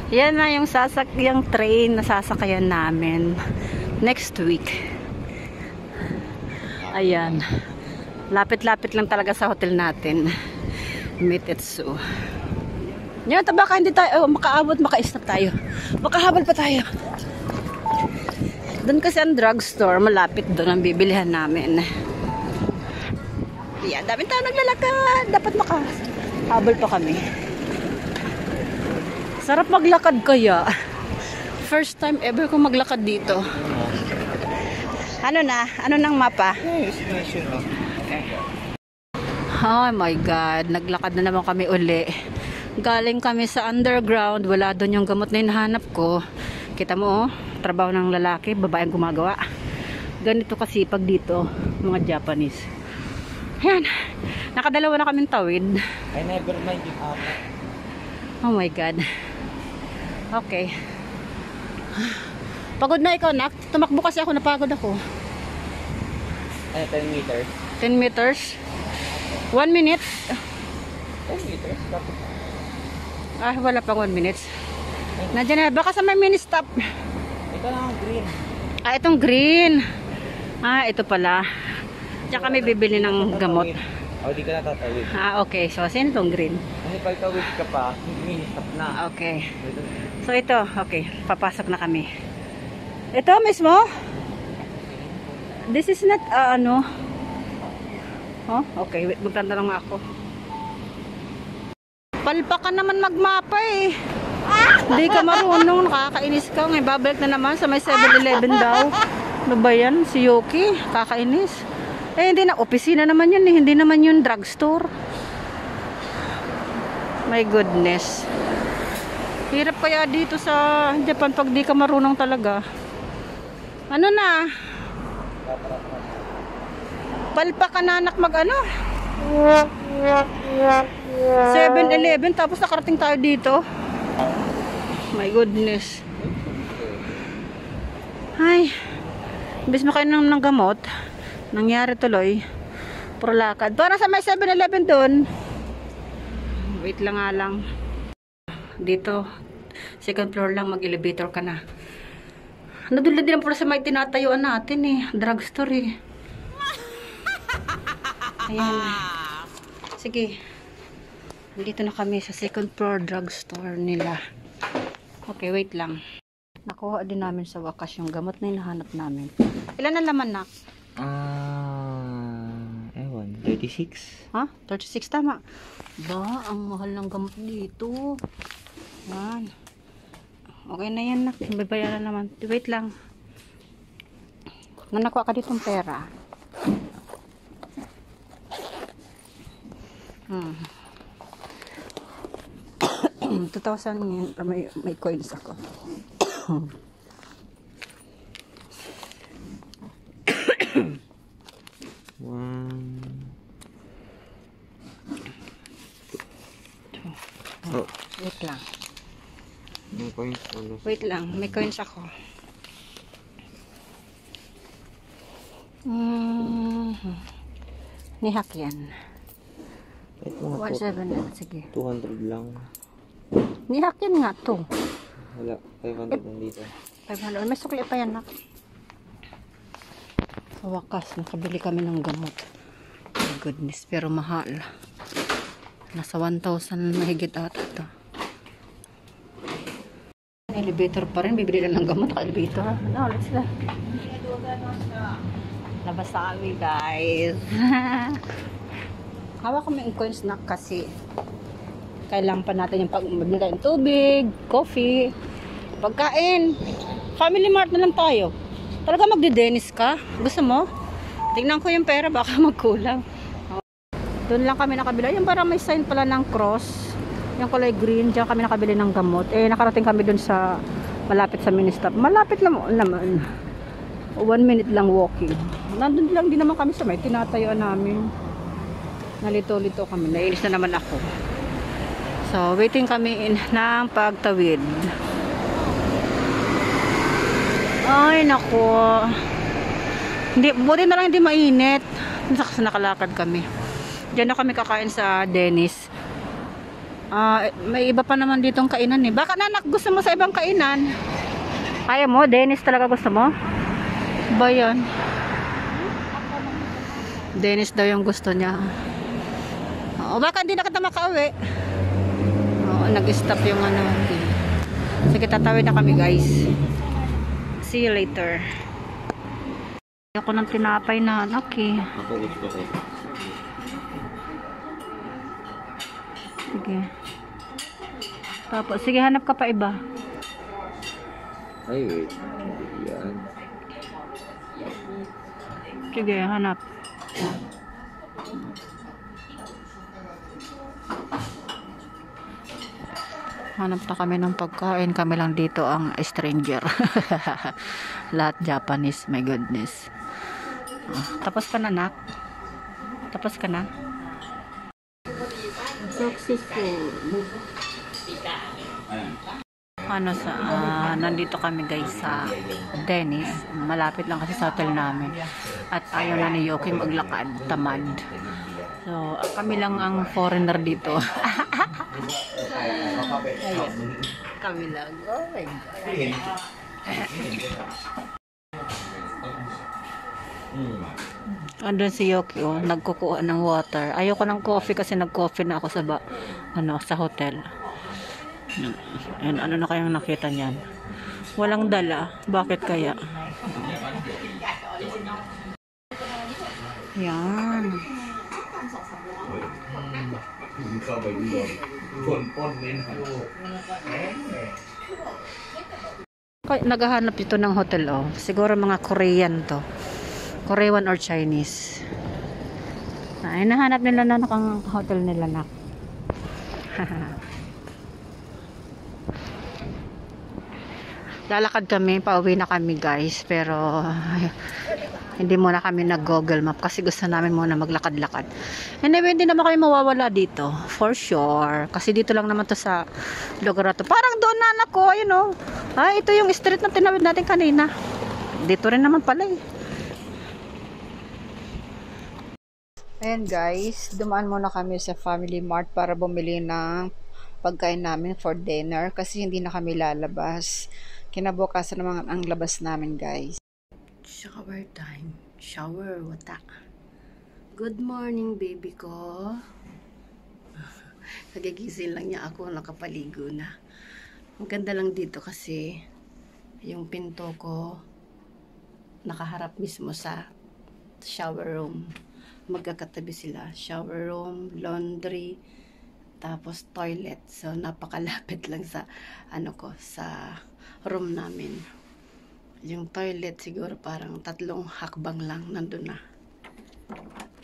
Yan na yung sasakyang train na sasakayan namin next week. Ayan. Lapit-lapit lang talaga sa hotel natin. Mitetsu. Yan, baka hindi tayo makaabot, maka-stop tayo. Makahabol pa tayo. Doon kasi ang drugstore, malapit doon ang bibilihan namin. Yan, daming tao naglalakad. Dapat makahabol pa kami. Sarap maglakad kaya. First time ever kong maglakad dito. Ano na? Ano nang mapa? Okay. Oh my God. Naglakad na naman kami uli. Galing kami sa underground. Wala doon yung gamot na hinahanap ko. Kita mo, trabaho ng lalaki, babae ang gumagawa. Ganito kasi pag dito, mga Japanese. Ayan. Nakadalawa na kaming tawid. I never mind yung ako. Oh my God. Okay. Pagod na ikaw, nak. Tumakbo kasi ako, napagod ako. Ay, 10 meters. 10 meters. 1 minute. 10 meters? Ah, wala pang 1 minute. Nandiyan na. Baka sa may mini stop. Ito lang ang green. Ah, itong green. Ah, ito pala. Diyan kami bibili ng gamot. O, di ka natatawid. Ah, okay. So, sino itong green? Kasi pag tawid ka pa, mini-stop na. Okay. So, ito. Okay. Papasok na kami. Ito mismo? This is not, ano? Oh, okay. Wait, magtanda lang ako. Palpakan naman magmapa eh. Hindi ka marunong. Nakakainis ka. Ngayon, babalik na naman sa may 7-Eleven daw. Ano ba yan? Si Yuki. Kakainis. Eh, hindi na. Opisina naman yun eh. Hindi naman yun drugstore. My goodness. Hirap kaya dito sa Japan pag di ka marunong talaga. Ano na? Palpa ka na anak mag ano? 7-Eleven tapos nakarating tayo dito. My goodness. Ay. Imbes makainom ng gamot. Nangyari tuloy. Puro lakad. Para sa may 7-Eleven doon. Wait lang nga lang. Dito. Second floor lang. Mag-elevator ka na. Nadulad din po sa may tinatayuan natin eh. Drugstore eh. Ayan. Sige. Dito na kami sa second floor drugstore nila. Okay, wait lang. Nakuha din namin sa wakas yung gamot na hinahanap namin. Ilan ang laman na? Ewan, 36. Ha? 36 tama. Ba, ang mahal ng gamot dito. Yan. Okay na yan, nak. Babayaran naman. Wait lang. Nakuha ka ditong pera. 2,000 yun. May coins ako. Oh. Wait lang. May coins ulo. Wait lang. May coins ako. Nihak yan. 17 na. Sige. 200 lang. Nihak yan nga to. Wala. 500 nandito. 500. May sukli pa yan, nak. Sa wakas, nakabili kami ng gamot. My goodness, pero mahal. Nasa 1,000 mahigit ata ito. Elevator pa rin, bibili na ng gamot sa elevator. No, let's go. Labas na kami, guys. Hawak kami yung coins na kasi kailangan pa natin yung pagbili ng tubig, coffee, pagkain. Family Mart na lang tayo. Talaga magde-Dennis ka? Gusto mo? Tingnan ko yung pera, baka magkulang. Doon lang kami nakabila. Yung parang may sign pala ng cross. Yung kulay green, diyan kami nakabili ng gamot. Eh, nakarating kami doon sa malapit sa mini stop. Malapit lang naman. 1 minute lang walking. Nandun lang din naman kami sa may tinatayuan namin. Nalito-lito kami. Nainis na naman ako. So, waiting kami ng pagtawid. Ay, nako. Hindi, buti na lang hindi mainit. Nakalakad kami. Diyan na kami kakain sa Dennis. May iba pa naman ditong kainan eh. Baka nanak gusto mo sa ibang kainan? Kaya mo? Dennis talaga gusto mo? Ba yan? Dennis daw yung gusto niya. Baka hindi na kita makauwi. Nag-stop yung ano. Sige, tatawid na kami guys. See you later. Ako ng tinapay na anak eh. Ako gusto ko. Sige. Tapos, sige, hanap ka pa iba. Ay, wait. Yan. Sige, hanap. Hanap na kami ng pagkain. Kami lang dito ang stranger. Lahat Japanese. My goodness. Tapos ka na, nak? Tapos ka na? Successful. Nandito kami guys sa Dennis. Malapit lang kasi sa hotel namin. At ayaw na ni Yoki maglakad. Tamad. So, kami lang ang foreigner dito. Ayun. Kami lang. Oh my God. Andun si Yoki, nagkukuha ng water. Ayoko ng coffee kasi nag-coffee na ako sa hotel. Ano na kayang nakita niyan? Walang dala. Bakit kaya? Yan. Naghahanap ito ng hotel siguro mga Korean to. Korean or Chinese. Nahanap nila na ang hotel nila na. Lalakad kami, pauwi na kami guys, pero hindi muna kami nag-Google Map kasi gusto namin muna maglakad-lakad. Anyway, hindi naman kami mawawala dito, for sure. Kasi dito lang naman to sa lugar na to. Parang doon na anak ko, ayun ito yung street na tinawid natin kanina. Dito rin naman pala eh. Ayan guys, dumaan muna kami sa Family Mart para bumili ng pagkain namin for dinner kasi hindi na kami lalabas. Kinabukasan naman ang labas namin guys. Shower time. Shower, wata. Good morning baby ko. Nagigising lang niya ako, nakapaligo na. Ang ganda lang dito kasi yung pinto ko nakaharap mismo sa shower room. Magkakatabi sila. Shower room, laundry, tapos toilet. So, napakalapit lang sa, sa room namin. Yung toilet, siguro parang 3 hakbang lang. Nandun na.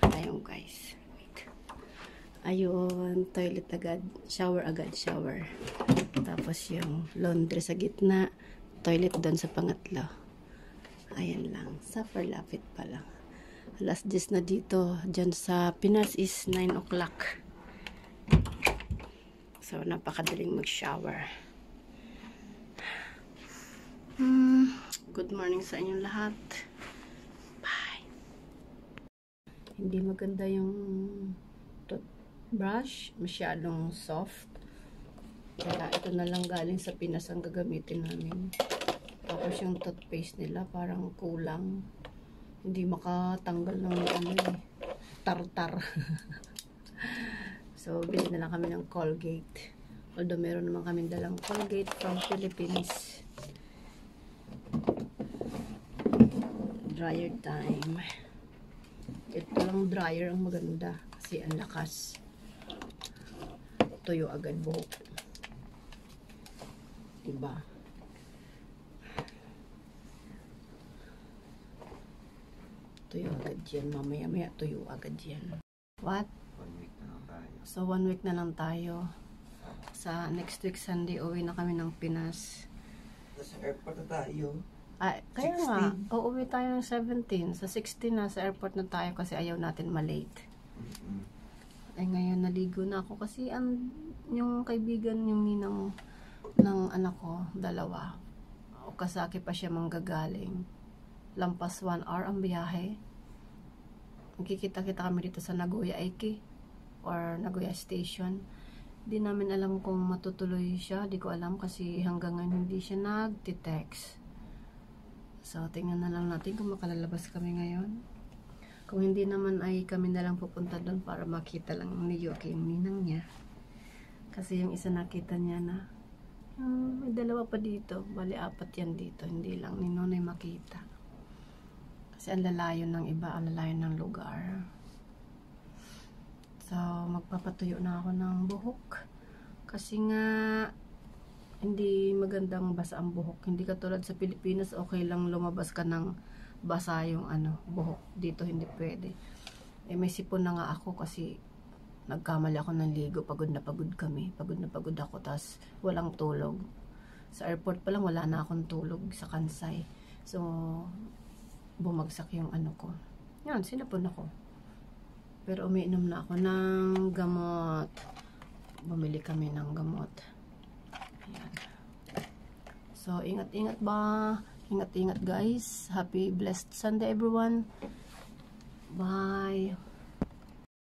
Ayun, guys. Wait. Ayun, toilet agad. Shower agad, shower. Tapos yung laundry sa gitna. Toilet doon sa pangatlo. Ayan lang. Super lapit pa lang. Alas 10 na dito. Diyan sa Pinas is 9 o'clock. So, napakadaling mag-shower. Good morning sa inyong lahat. Bye. Hindi maganda yung toothbrush. Masyadong soft. Kaya ito na lang galing sa Pinas ang gagamitin namin. Tapos yung toothpaste nila parang kulang. Hindi makatanggal ng tartar. So, bili na lang kami ng Colgate. Although, meron naman kami dalang Colgate from Philippines. Dryer time. Ito lang dryer ang maganda. Kasi ang lakas. Tuyo agad buhok. Diba? Tuyo agad yan. Mamaya-maya tuyo agad yan. What? 1 week na lang tayo. So, 1 week na lang tayo. Sa next week Sunday, uwi na kami ng Pinas. Sa airport na tayo. Kaya 16. Nga, uuwi tayo ng 17. Sa 16 na, sa airport na tayo kasi ayaw natin malate. Ngayon naligo na ako kasi yung kaibigan, yung ninang ng anak ko, 2. Okazaki pa siya manggagaling. Lampas 1 hour ang biyahe. Magkikita-kita kami dito sa Nagoya Eki or Nagoya Station. Di namin alam kung matutuloy siya. Di ko alam kasi hanggang ngayon hindi siya nag-text. So, tingnan na lang natin kung makalalabas kami ngayon. Kung hindi naman ay kami na lang pupunta doon para makita lang ni Yoki yung ninang niya. Kasi yung isa nakita niya na may dalawa pa dito. Bali, 4 yan dito. Hindi lang ni Nonoy makita. Kasi ang lalayo ng iba, ang lalayo ng lugar. So, magpapatuyo na ako ng buhok. Kasi nga, hindi magandang basa ang buhok. Hindi katulad sa Pilipinas, okay lang lumabas ka ng basa yung buhok. Dito hindi pwede. May sipon na nga ako kasi nagkamali ako ng ligo. Pagod na pagod kami. Pagod na pagod ako. Tas walang tulog. Sa airport pa lang, wala na akong tulog sa Kansai. So, bumagsak yung ko. Yan, sinapon ako. Pero umiinom na ako ng gamot. Bumili kami ng gamot. Ayan. So, ingat-ingat ba? Ingat-ingat guys. Happy blessed Sunday everyone. Bye.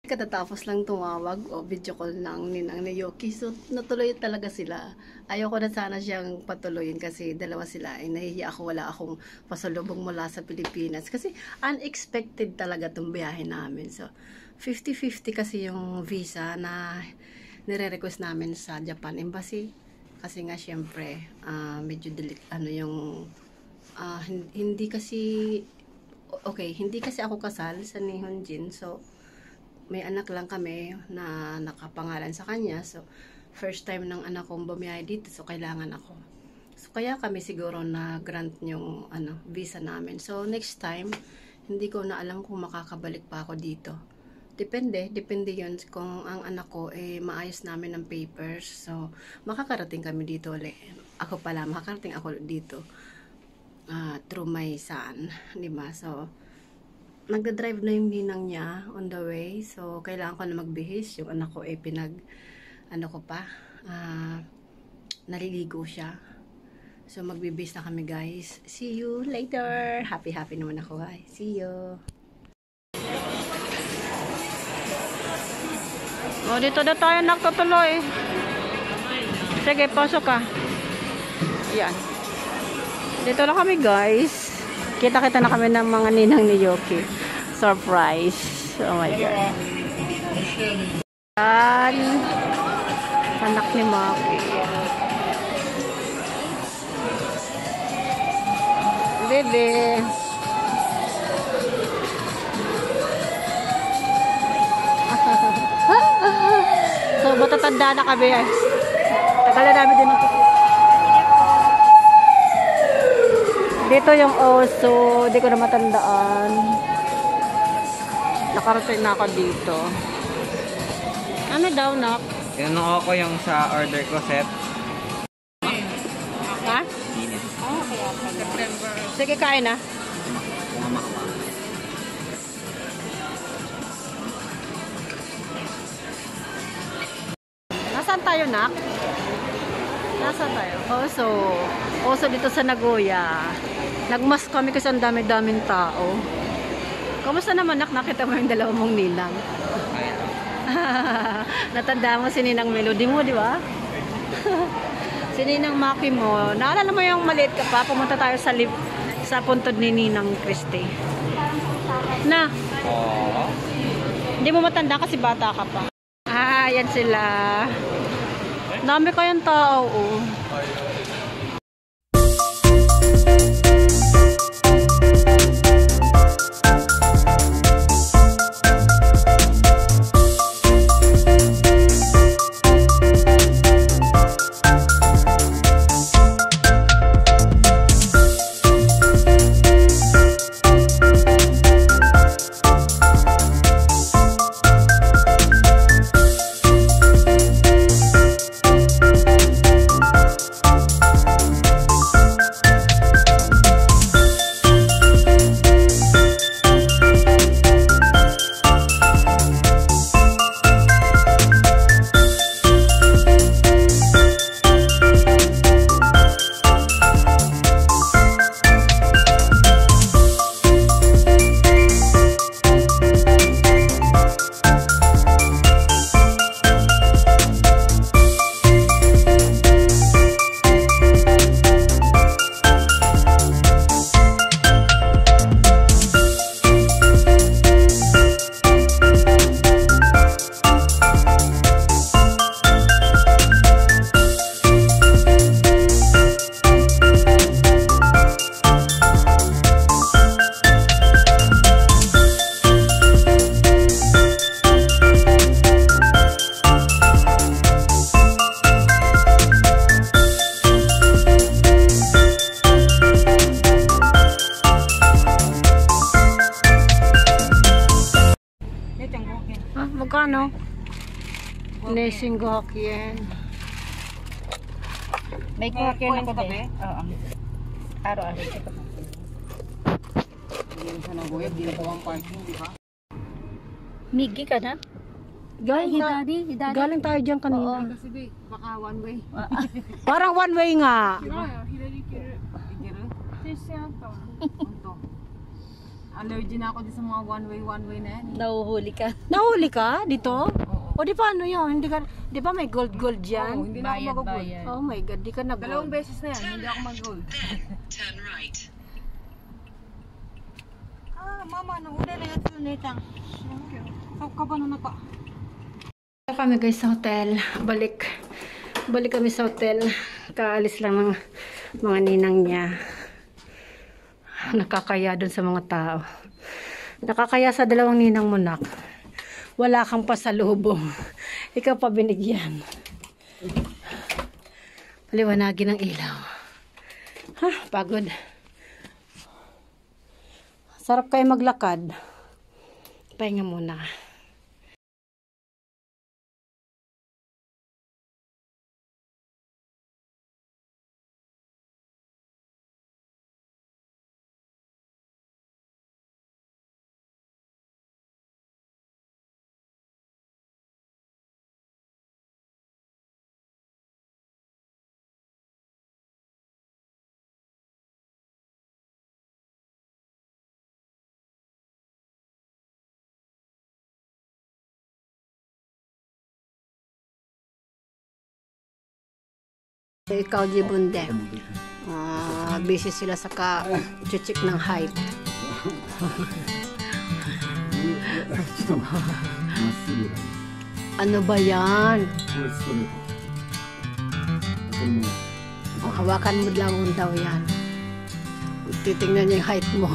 Katatapos lang tumawag o video call ng ninang ni Yoki. So, natuloy talaga sila. Ayoko na sana siyang patuloyin kasi dalawa sila. Nahihiya ako, wala akong pasalubong mula sa Pilipinas. Kasi unexpected talaga itong biyahe namin. So, 50-50 kasi yung visa na nire-request namin sa Japan Embassy. Kasi nga syempre, medyo hindi kasi, hindi kasi ako kasal sa Nihonjin. So, may anak lang kami na nakapangalan sa kanya. So, first time ng anak kong bumiyahe dito. So, kailangan ako. So, kaya kami siguro na grant yung visa namin. So, next time, hindi ko na alam kung makakabalik pa ako dito. Depende yun kung ang anak ko maayos namin ng papers. So, makakarating kami dito ulit. Makakarating ako dito through my son. Diba? So, nagda-drive na yung ninang niya on the way. So, kailangan ko na magbihis. Yung anak ko naliligo siya. So, magbibihis na kami guys. See you later. Happy naman ako guys. See you. O, dito na tayo nagtutuloy. Sige, pasok ka. Yan. Dito na kami guys. Kita-kita na kami ng mga ninang ni Yoki. Surprise. Oh my God. Yan. Anak ni Maki. Bebe. So, matatanda na kami. Tagal na namin din nakikita. Dito yung oso, di ko na matandaan. Nakarating na ako dito. Ano daw, nak? Yan ako yung sa order ko set. Ha? Kaya September. Sige, kain na. Nasaan tayo, nak? Nasaan tayo? Oso dito sa Nagoya. Nagmas kami kasi ang dami-daming tao. Kamusta naman, nak? Nakita mo yung dalawa mong ninang? Natanda mo si Ninang Melody mo, di ba? Si Ninang Maki mo. Naalala mo yung maliit ka pa? Pumunta tayo sa puntod ni Ninang Christy. Na? Hindi mo matanda kasi bata ka pa. Yan sila. Dami kayang tao, oh. no? Nesing Gokien. May Gokien ako din. Oo. Araw-araw. Migi ka na? Galing tayo dyan kanina. Kasi di, baka one way. Parang one way nga. Allergy na ako din sa mga one way na yan. Nahuhuli ka. Nahuli ka dito? O di paano yun? Hindi ka, di ba may gold dyan? Hindi na ako mag-gold. Oh my God, di ka na Dalawang gold. beses na yan, hindi ako mag-gold. Turn right. Mama, nahuli na yan sa netang. Ka ba na naka? Kami guys sa hotel. Balik kami sa hotel. Kaalis lang ng mga ninang niya. Nakakaya dun sa mga tao. Nakakaya sa dalawang ninang mo, nak. Wala kang pasalubong. Ikaw pa binigyan. Paliwanagin ng ilaw. Ha, pagod. Sarap kayo maglakad. Pahinga muna. Ikaw, Jibunde. Busy sila sa ka-chichik ng height. Ano ba yan? Hawakan mo lang daw yan. Titingnan niya yung height mo.